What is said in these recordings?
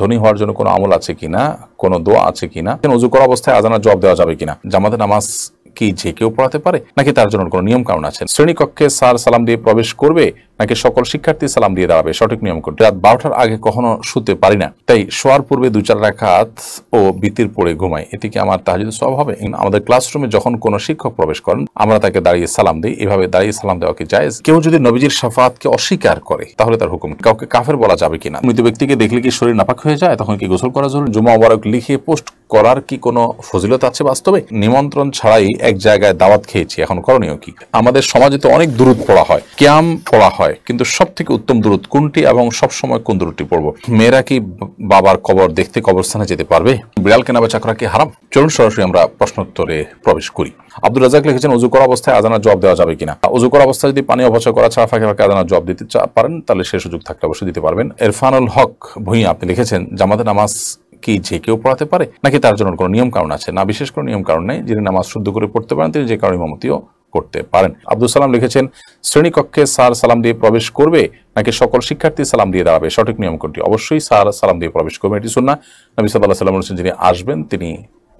ধনী হওয়ার জন্য কোনো আমল আছে কিনা, কোনো দোয়া আছে কিনা, ওযু করা অবস্থায় আজানের জবাব দেওয়া যাবে কিনা, জামাতে নামাজ কি যে কেউ পড়াতে পারে নাকি তার জন্য কোনো নিয়ম কারণ আছে, শ্রেণীকক্ষে স্যার সালাম দিয়ে প্রবেশ করবে নাকি সকল শিক্ষার্থী সালাম দিয়ে দাঁড়াবে, সঠিক নিয়ম কোনটি। রাত 12টার আগে কখনো শুতে পারি না, তাই শোয়ার পূর্বে 2-4 রাকাত ও বিতির পড়ে ঘুমাই, এতে কি আমার তাহাজ্জুদের সওয়াব হবে? আমাদের ক্লাসরুমে যখন কোনো শিক্ষক প্রবেশ করেন আমরা তাকে দাঁড়িয়ে সালাম দিই, এভাবে দাঁড়িয়ে সালাম দেওয়া কি জায়েজ? কেউ যদি নবীজির শাফাআতকে অস্বীকার করে তাহলে তার হুকুম, কাউকে কাফের বলা যাবে কিনা, মৃত ব্যক্তিকে দেখলে কি শরীর নাপাক হয়ে যায়, তখন কি গোসল করা জরুরি, জুমা মুবারক লিখে পোস্ট করার কি কোনো ফজিলত আছে বাস্তবে? নিমন্ত্রণ ছাড়াই এক জায়গায় দাওয়াত খেয়েছি, এখন করণীয় কি? আমাদের সমাজে তো অনেক দুরূদ পড়া হয়, কিয়াম পড়া হয়, কিন্তু সবথেকে উত্তম দুরূদ কোনটি এবং সব সময় কোন দুরূদটি পড়বো? মেয়েরা কি বাবার কবর দেখতে কবরস্থানে যেতে পারবে? বিড়াল কেনা বেচা করা কি হারাম? চলুন সরাসরি আমরা প্রশ্নোত্তরে প্রবেশ করি। আব্দুর রাজ্জাক লিখেছেন, ওযু করা অবস্থায় আজানের জবাব দেওয়া যাবে কিনা। ওযু করা অবস্থায় যদি পানি অপচয় করা ছাড়া ফাঁকে ফাঁকে আজানের জবাব দিতে পারেন তাহলে সে সুযোগ থাকলে অবশ্যই দিতে পারবেন। ইরফানুল হক ভূঁইয়া আপনি লিখেছেন, জামাতে নামাজ কি যে কেউ পড়াতে পারে নাকি তার জন্য কোনো নিয়ম কারণ আছে? না, বিশেষ কোনো নিয়ম কারণ নেই, যিনি নামাজ শুদ্ধ করে পড়তে পারেন তিনি যে কারণে ইমামতিও করতে পারেন। আব্দুল সালাম লিখেছেন, শ্রেণীকক্ষে স্যার সালাম দিয়ে প্রবেশ করবে নাকি সকল শিক্ষার্থী সালাম দিয়ে দাঁড়াবে, সঠিক নিয়ম কোনটি? অবশ্যই স্যার সালাম দিয়ে প্রবেশ করবে, এটি সুন্নাহ। নবী সাল্লাল্লাহু আলাইহি ওয়াসাল্লাম বলেছেন, যিনি আসবেন তিনি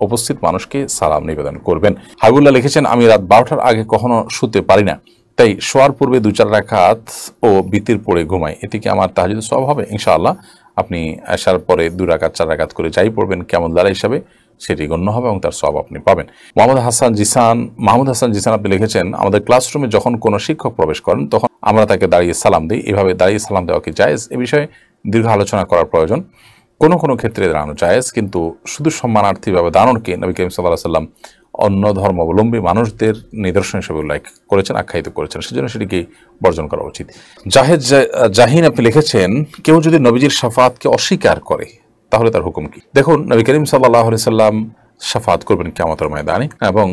উপস্থিত মানুষকে সালাম নিবেদন করবেন। হাবিবুল্লাহ লিখেছেন, আমি রাত 12টার আগে কখনো শুতে পারি না, তাই শোয়ার পূর্বে 2-4 রাকাত ও বিতির পড়ে ঘুমাই, এতে কি আমার তাহাজ্জুদের সওয়াব হবে? ইনশাআল্লাহ আপনি আসার পরে 2 রাকাত 4 রাকাত করে যাই পড়বেন কিয়ামুল লাইল হিসাবে সেটি গণ্য হবে এবং তার সওয়াব আপনি পাবেন। মাহমুদ হাসান জিসান আপনি লিখেছেন, আমাদের ক্লাসরুমে যখন কোনো শিক্ষক প্রবেশ করেন তখন আমরা তাকে দাঁড়িয়ে সালাম দিই, এভাবে দাঁড়িয়ে সালাম দেওয়া কি জায়েজ? এ বিষয়ে দীর্ঘ আলোচনা করার প্রয়োজন। কোনো কোনো ক্ষেত্রে দাঁড়ানো জায়েজ, কিন্তু শুধু সম্মানার্থীভাবে দাঁড়ানোকে নবী করিম সাল্লাল্লাহু আলাইহি ওয়াসাল্লাম অন্য ধর্মাবলম্বী মানুষদের নিদর্শন হিসেবে উল্লেখ করেছেন, আখ্যায়িত করেছেন, সেজন্য সেটিকে বর্জন করা উচিত। জাহিন আপনি লিখেছেন, কেউ যদি নবীজির শাফাআতকে অস্বীকার করে তাহলে তার হুকুম কি? দেখুন, নবী করিম সাল্লাল্লাহু আলাইহি ওয়াসাল্লাম শাফাআত করবেন কিয়ামতের ময়দানে এবং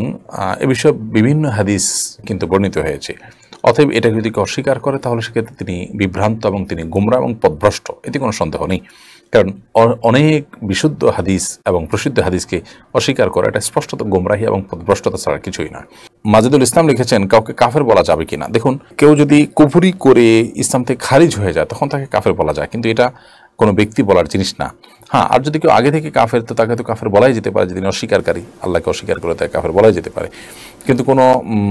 এ বিষয়ে বিভিন্ন হাদিস কিন্তু বর্ণিত হয়েছে। অতএব এটা যদি কেউ অস্বীকার করে তাহলে সেক্ষেত্রে তিনি বিভ্রান্ত এবং তিনি গুমরা এবং পথভ্রষ্ট, এতে কোনো সন্দেহ নেই। কারণ অনেক বিশুদ্ধ হাদিস এবং প্রসিদ্ধ হাদিসকে অস্বীকার করা এটা স্পষ্টত গোমরাহি এবং পথভ্রষ্টতা ছাড়া কিছুই নয়। মাজেদুল ইসলাম লিখেছেন, কাউকে কাফের বলা যাবে কিনা। দেখুন, কেউ যদি কুফরি করে ইসলাম থেকে খারিজ হয়ে যায় তখন তাকে কাফের বলা যায়, কিন্তু এটা কোনো ব্যক্তি বলার জিনিস না। হ্যাঁ, আর যদি কেউ আগে থেকে কাফের তো তাকে তো কাফের বলাই যেতে পারে, যদি অস্বীকারী আল্লাহকে অস্বীকার করে তাকে কাফের বলাই যেতে পারে। কিন্তু কোনো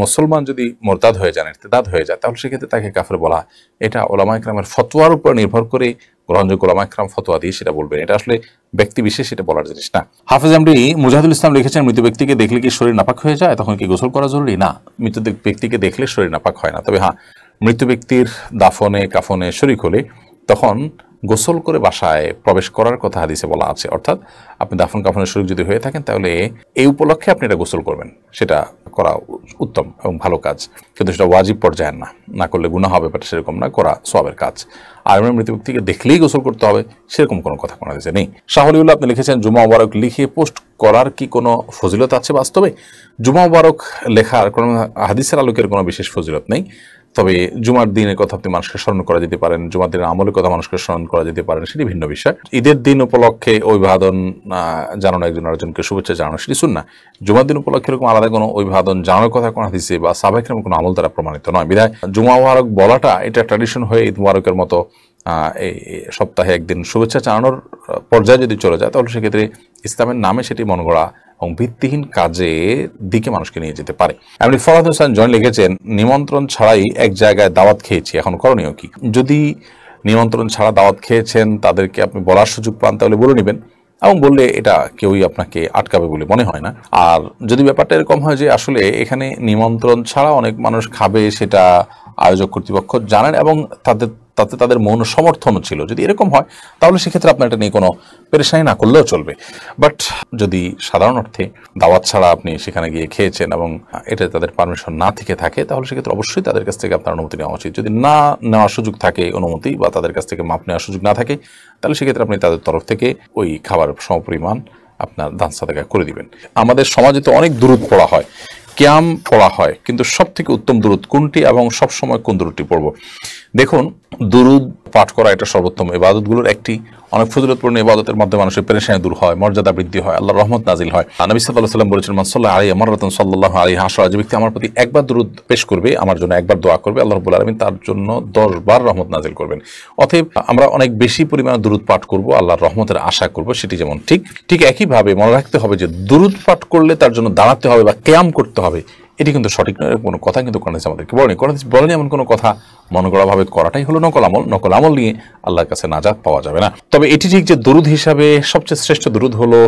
মুসলমান যদি মোরতাদ হয়ে যান, ইরতিদাদ হয়ে যায়, তাহলে সেক্ষেত্রে তাকে কাফের বলা, এটা ওলামা ইকরামের ফতোয়ার উপর নির্ভর করে গ্রহণযোগ্য ওলামা ইকরাম ফতোয়া দিয়ে সেটা বলবেন, এটা আসলে ব্যক্তি বিশেষ এটা বলার জিনিস না। হাফেজ এমডি মুজাহিদুল ইসলাম লিখেছেন, মৃত ব্যক্তিকে দেখলে কি শরীর নাপাক হয়ে যায়, তখন কি গোসল করা জরুরি? না, মৃত ব্যক্তিকে দেখলে শরীর নাপাক হয় না, তবে হ্যাঁ, মৃত ব্যক্তির দাফনে কাফনে শরীক হলে তখন গোসল করে বাসায় প্রবেশ করার কথা হাদিসে বলা আছে। অর্থাৎ আপনি দাফন কাফনের শরীক যদি হয়ে থাকেন তাহলে এই উপলক্ষে আপনি এটা গোসল করবেন, সেটা করা উত্তম এবং ভালো কাজ, কিন্তু সেটা ওয়াজিব পর্যায়ের না, না করলে গুনাহ হবে, বাট সেরকম না, করা সওয়াবের কাজ। আর মৃত ব্যক্তিকে দেখলেই গোসল করতে হবে সেরকম কোনো কথা কোনো হাদিসে নেই। শাহলিউল্লাহ আপনি লিখেছেন, জুমা মুবারক লিখে পোস্ট করার কি কোনো ফজিলত আছে বাস্তবে? জুমা মুবারক লেখার কোনো হাদিসের আলোকের কোনো বিশেষ ফজিলত নেই, তবে জুমার দিনের কথা আপনি মানুষকে স্মরণ করা যেতে পারেন, জুমার দিনের আমলের কথা মানুষকে স্মরণ করা যেতে পারেন, সেটি ভিন্ন বিষয়। ঈদের দিন উপলক্ষে অভিবাদন জানানো, একজন আরেকজনকে শুভেচ্ছা জানানো, সেটি সুন্নাহ। জুমার দিন উপলক্ষে এরকম আলাদা কোনো অভিবাদন জানানোর কথা কোনো হাদিসে বা সাহাবায়ে কেরামের কোনো আমল দ্বারা প্রমাণিত নয়। বিধায় জুমা মুবারক বলাটা এটা ট্র্যাডিশন হয়ে ঈদ মুবারকের মতো এই সপ্তাহে একদিন শুভেচ্ছা জানানোর পর্যায়ে যদি চলে যায় তাহলে সেক্ষেত্রে ইসলামের নামে সেটি মন গড়া এবং ভিত্তিহীন কাজে দিকে মানুষকে নিয়ে যেতে পারে। এমনি ফরহাদ হোসেন জয়েন লিখেছেন, নিমন্ত্রণ ছাড়াই এক জায়গায় দাওয়াত খেয়েছি, এখন করণীয় কি? যদি নিমন্ত্রণ ছাড়া দাওয়াত খেয়েছেন তাদেরকে আপনি বলার সুযোগ পান তাহলে বলে নেবেন, এবং বললে এটা কেউই আপনাকে আটকাবে বলে মনে হয় না। আর যদি ব্যাপারটা এরকম হয় যে আসলে এখানে নিমন্ত্রণ ছাড়া অনেক মানুষ খাবে, সেটা আয়োজক কর্তৃপক্ষ জানেন এবং তাতে তাদের মৌন সমর্থনও ছিল, যদি এরকম হয় তাহলে সেক্ষেত্রে আপনার এটা নিয়ে কোনো পেরেশানি না করলেও চলবে। বাট যদি সাধারণ অর্থে দাওয়াত ছাড়া আপনি সেখানে গিয়ে খেয়েছেন এবং এটা তাদের পারমিশন না থেকে থাকে তাহলে সেক্ষেত্রে অবশ্যই তাদের কাছ থেকে আপনার অনুমতি নেওয়া উচিত। যদি না নেওয়ার সুযোগ থাকে অনুমতি, বা তাদের কাছ থেকে মাপ নেওয়ার সুযোগ না থাকে, তাহলে সেক্ষেত্রে আপনি তাদের তরফ থেকে ওই খাবার সমপরিমাণ আপনার দান সাদাকা করে দিবেন। আমাদের সমাজে তো অনেক দুরূদ পড়া হয়, কিয়াম পড়া হয়, কিন্তু সব থেকে উত্তম দুরূদ কোনটি এবং সব সময় কোন দুরূদটি পড়ব? দেখুন, দুরূদ পাঠ করা এটা সর্বোত্তম ইবাদতগুলোর একটি, অনেক ফজিলতপূর্ণ ইবাদতের মাধ্যমে মানুষের পেরেশানি দূর হয়, মর্যাদা বৃদ্ধি হয়, আল্লাহর রহমত নাজিল হয়। নবী সাল্লাল্লাহু আলাইহি ওয়াসাল্লাম বলেছেন, মান সাল্লা আলাইহি মাররাতান সাল্লাল্লাহু আলাইহি আশরা, যে ব্যক্তি আমার প্রতি একবার দুরূদ পেশ করবে, আমার জন্য একবার দোয়া করবে, আল্লাহ রাব্বুল আলামিন তার জন্য 10 বার রহমত নাজিল করবেন। অতএব আমরা অনেক বেশি পরিমাণে দুরূদ পাঠ করব, আল্লাহর রহমতের আশা করব, সেটি যেমন ঠিক একইভাবে মনে রাখতে হবে যে দুরূদ পাঠ করলে তার জন্য দাঁড়াতে হবে বা কিয়াম করতে হবে, এটি কিন্তু সঠিক নয়। কোনো কথা কিন্তু কোরআন হাদিস আমাদেরকে বলেনি। কোরআন হাদিস বলেনি এমন কোনো কথা মনগড়াভাবে করাটাই হলো নকল আমল নিয়ে আল্লাহর কাছে নাজাত পাওয়া যাবে না। তবে এটি ঠিক যে দরুদ হিসাবে সবচেয়ে শ্রেষ্ঠ দরুদ হলো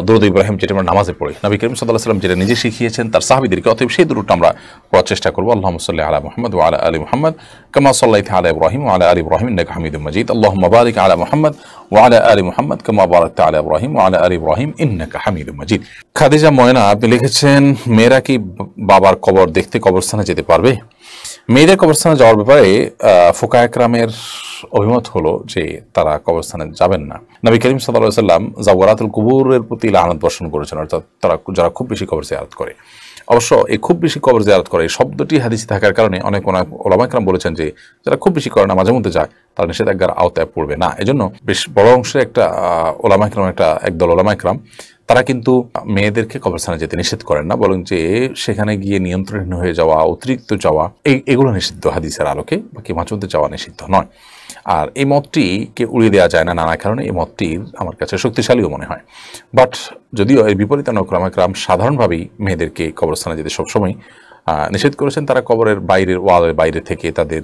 দরুদ ইব্রাহিম, যেটা আমরা নামাজে পড়ি। নবী করিম সাল্লাল্লাহু আলাইহি ওয়াসাল্লাম যেটা নিজে শিখিয়েছেন তার সাহাবীদেরকে, অতএব সেই দরুদটা আমরা পড়ার চেষ্টা করব। আল্লাহুম্মা সাল্লি আলা মুহাম্মদ ওয়া আলা আলি মুহাম্মদ কামা সাল্লাইতা আলা ইব্রাহিম ওয়া আলা আলি ইব্রাহিম ইন্নাকা হামিদুম মাজিদ। আল্লাহুম্মা বারিক আলা মুহাম্মদ ওয়া আলা আলি মুহাম্মদ কামা বারাকতা আলা ইব্রাহিম ওয়া আলা আলি ইব্রাহিম ইন্নাকা হামিদুম মাজিদ। খাদিজা ময়না আপনি লিখেছেন, মেয়েরা কি বাবার কবর দেখতে কবরস্থানে যেতে পারবে? মেয়েদের কবরস্থানে যাওয়ার ব্যাপারে ফুকায়ে কেরামের অভিমত হলো যে তারা কবরস্থানে যাবেন না। নবী করিম সাল্লাল্লাহু আলাইহি ওয়াসাল্লাম যাওয়ারাতুল কুবুরের প্রতি লানত বর্ষণ করেছেন, অর্থাৎ তারা যারা খুব বেশি কবর জিয়ারত করে। অবশ্য এই খুব বেশি কবর জিয়ারত করে এই শব্দটি হাদিসে থাকার কারণে অনেক ওলামা কেরাম বলেছেন যে যারা খুব বেশি করে না, মাঝে মধ্যে যায়, তারা নিষেধাজ্ঞার আওতায় পড়বে না। এজন্য বেশ বড় অংশের একদল ওলামা কেরাম তারা কিন্তু মেয়েদেরকে কবরস্থানে যেতে নিষেধ করেন না, বরং যে সেখানে গিয়ে নিয়ন্ত্রণহীন হয়ে যাওয়া, অতিরিক্ত যাওয়া, এগুলো নিষিদ্ধ হাদিসের আলোকে, বাকি মাঝে মধ্যে যাওয়া নিষিদ্ধ নয়। আর এই মতটিকে উড়িয়ে দেওয়া যায় না নানা কারণে, এই মতটি আমার কাছে শক্তিশালীও মনে হয়। বাট যদিও এর বিপরীতে ওলামা কেরাম সাধারণভাবেই মেয়েদেরকে কবরস্থানে যেতে সবসময় নিষেধ করেছেন। তারা কবরের বাইরের ওয়ালের বাইরে থেকে তাদের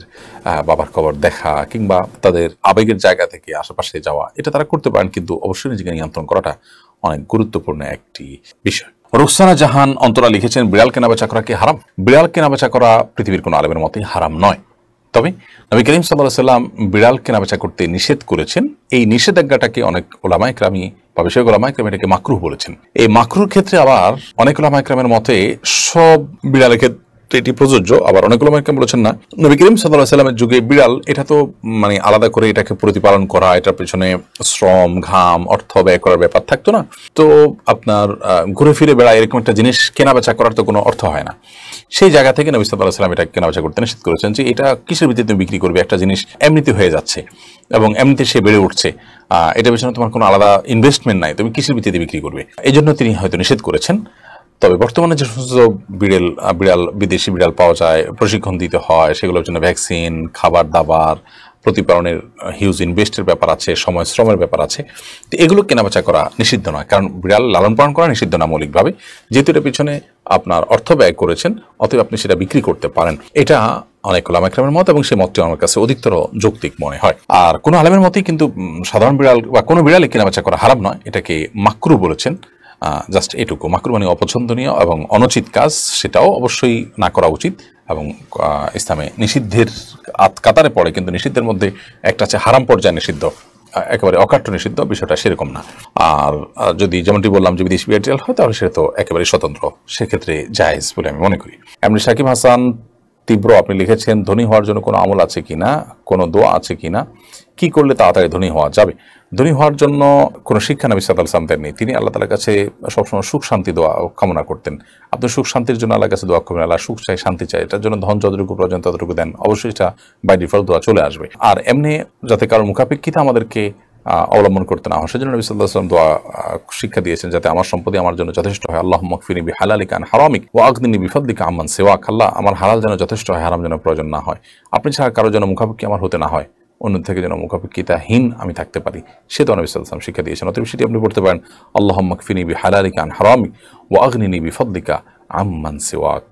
বাবার কবর দেখা কিংবা তাদের আবেগের জায়গা থেকে আশেপাশে যাওয়া, এটা তারা করতে পারেন, কিন্তু অবশ্যই নিজেকে নিয়ন্ত্রণ করাটা অনেক গুরুত্বপূর্ণ একটি বিষয়। রুকসানা জাহান অন্তরা লিখেছেন, বিড়াল কেনাবেচা করা কি হারাম? বিড়াল কেনাবেচা করা পৃথিবীর কোনো আলেমের মতে হারাম নয়। তবে নবী করিম সাল্লাল্লাহু আলাইহি ওয়াসাল্লাম বিড়াল কেনাবেচা করতে নিষেধ করেছেন। এই নিষেধাজ্ঞাটাকে অনেক ওলামায়ে কেরামি বা বিশেষ ওলামায়ে কেরাম এটাকে মাকরুহ বলেছেন। এই মাকরুহর ক্ষেত্রে আবার অনেক ওলামায়ে কেরামের মতে সব বিড়ালের ক্ষেত্রে এটি প্রযোজ্য, আবার অনেক ওলামায়ে কেরাম বলেছেন না। নবী করিম সাল্লাল্লাহু আলাইহি ওয়াসাল্লামের যুগে বিড়াল এটা তো আলাদা করে এটাকে প্রতিপালন করা, এটার পেছনে শ্রম, ঘাম, অর্থ ব্যয় করার ব্যাপার থাকতো না। তো আপনার ঘুরে ফিরে বেড়ায় এরকম একটা জিনিস কেনাবেচা করার তো কোনো অর্থ হয় না। সেই জায়গা থেকে নবী সাল্লাল্লাহু আলাইহি ওয়াসাল্লাম এটা কেনাবেচা করতে নিষেধ করেছেন যে এটা কিসের ভিত্তিতে তুমি বিক্রি করবে? একটা জিনিস এমনিতে হয়ে যাচ্ছে এবং এমনিতে সে বেড়ে উঠছে, এটার পেছনে তোমার কোনো আলাদা ইনভেস্টমেন্ট নাই, তুমি কিসের ভিত্তিতে বিক্রি করবে? এই জন্য তিনি হয়তো নিষেধ করেছেন। তবে বর্তমানে যে সমস্ত বিড়াল বিদেশি বিড়াল পাওয়া যায়, প্রশিক্ষণ দিতে হয়, সেগুলোর জন্য ভ্যাকসিন, খাবার দাবার, প্রতিপালনের হিউজ ইনভেস্টের ব্যাপার আছে, সময় শ্রমের ব্যাপার আছে। তো এগুলো কেনাবেচা করা নিষিদ্ধ নয়, কারণ বিড়াল লালন পালন করা নিষিদ্ধ না মৌলিকভাবে। যেহেতু এটার পিছনে আপনার অর্থ ব্যয় করেছেন, অতএব আপনি সেটা বিক্রি করতে পারেন। এটা অনেক ওলামায়ে কেরামের মত, এবং সেই মতটি আমার কাছে অধিকতর যৌক্তিক মনে হয়। আর কোনো আলেমের মতেই কিন্তু সাধারণ বিড়াল বা কোনো বিড়ালে কেনাবেচা করা হারাম নয়, এটাকে মাকরুহ বলেছেন। জাস্ট এটুকু, মাকরুহ মানে অপছন্দনীয় এবং অনুচিত কাজ, সেটাও অবশ্যই না করা উচিত এবং ইসলামে নিষিদ্ধের কাতারে পড়ে, কিন্তু নিষিদ্ধের মধ্যে একটা আছে হারাম পর্যায়ে নিষিদ্ধ, একেবারে অকাট্য নিষিদ্ধ, বিষয়টা সেরকম না। আর যদি যেমনটি বললাম যে বিদেশি বিড়াল হয়, তাহলে সেটা তো একেবারে স্বতন্ত্র, সেক্ষেত্রে জায়েজ বলে আমি মনে করি। এমনি শাকিব হাসান তীব্র আপনি লিখেছেন, ধনী হওয়ার জন্য কোনো আমল আছে কিনা, কোনো দোয়া আছে কিনা, কি করলে তাড়াতাড়ি ধনী হওয়া যাবে? ধনী হওয়ার জন্য কোনো শিক্ষা নবী সাল্লাল্লাহু আলাইহি ওয়াসাল্লাম দেননি। তিনি আল্লাহ তাআলার কাছে সবসময় সুখ শান্তি দোয়া কামনা করতেন। আপনি সুখ শান্তির জন্য আল্লাহর কাছে দোয়া করবেন, আল্লাহ সুখ চাই, শান্তি চাই, এটার জন্য ধন যতটুকু প্রয়োজন ততটুকু দেন, অবশ্যই এটা বাই ডিফল্ট দোয়া চলে আসবে। আর এমনি যাতে কারোর মুখাপেক্ষিতে আমাদেরকে অবলম্বন করতে না হয়, সেজন্য নবী সাল্লাল্লাহু আলাইহি ওয়াসাল্লাম দোয়া শিক্ষা দিয়েছেন, যাতে আমার সম্পত্তি আমার জন্য যথেষ্ট হয়। আল্লাহুম্মা কফিনি বিহালালিকা আন হারামিক ওয়া আগনিনি বিফাদলিকা আম্মান সিওয়াক। আল্লাহ, আমার হালাল যেন যথেষ্ট হয়, হারাম যেন প্রয়োজন না হয়। আপনি ছাড়া কারোর জন্য মুখাপেক্ষি আমার হতে না হয়, অন্য থেকে যেন মুখাপেক্ষিতাহীন আমি থাকতে পারি, সে তো নবী সাল্লাল্লাহু আলাইহি ওয়াসাল্লাম শিক্ষা দিয়েছেন। অতএব সেটি আপনি পড়তে পারেন, আল্লাহুম্মা কফিনি বিহালালিকা আন হারামিক ওয়া আগনিনি বিফাদলিকা আম্মান সিওয়াক।